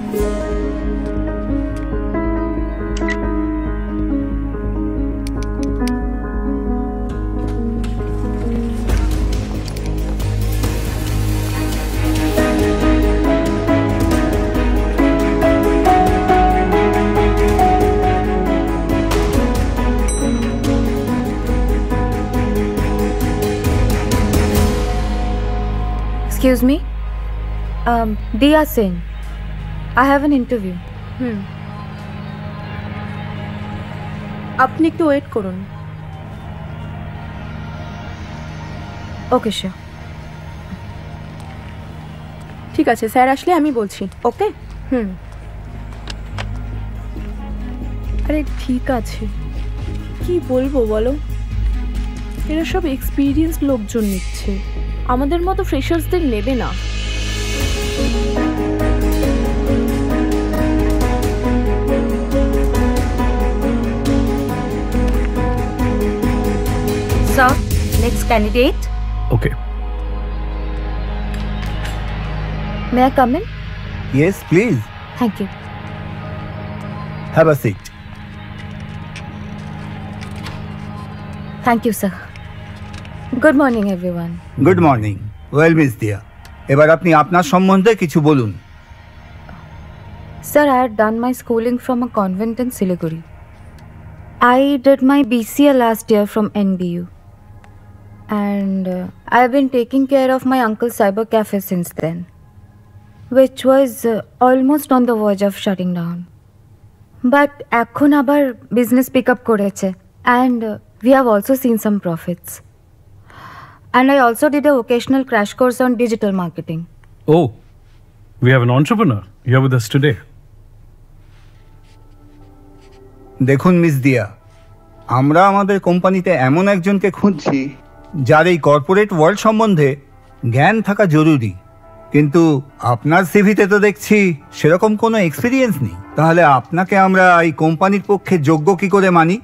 Excuse me? Diya Singh. I have an interview. আপনি একটু wait করুন। Okay, sure. ঠিক আছে, স্যার আসলে আমি বলছি। ওকে? আরে ঠিক আছে, কি বলবো বলো, এরা সব এক্সপিরিয়েন্স লোকজন নিচ্ছে, আমাদের মতো ফ্রেশার্সদের নেবে না। Sir, next candidate. Okay. May I come in? Yes, please. Thank you. Have a seat. Thank you, sir. Good morning, everyone. Good morning. Well, Miss Dia. এবার আপনি আপনার সম্বন্ধে কিছু বলুন। Sir, I had done my schooling from a convent in Siliguri. I did my BCA last year from NBU. And I have been taking care of my uncle's cyber cafe since then, which was almost on the verge of shutting down. But এখন আবার business pick up করেছে, and we have also seen some profits. And I also did a vocational crash course on digital marketing. Oh, we have an entrepreneur here with us today. দেখুন miss দিয়া, আমরা আমাদের কোম্পানিতে এমন একজনকে খুঁজছি যার এই কর্পোরেট ওয়ার্ল্ড সম্বন্ধে জ্ঞান থাকা জরুরি, কিন্তু আপনার সিভিতে তো দেখছি সেরকম কোনো এক্সপিরিয়েন্স নেই। তাহলে আপনাকে আমরা এই কোম্পানির পক্ষে যোগ্য কি করে মানি?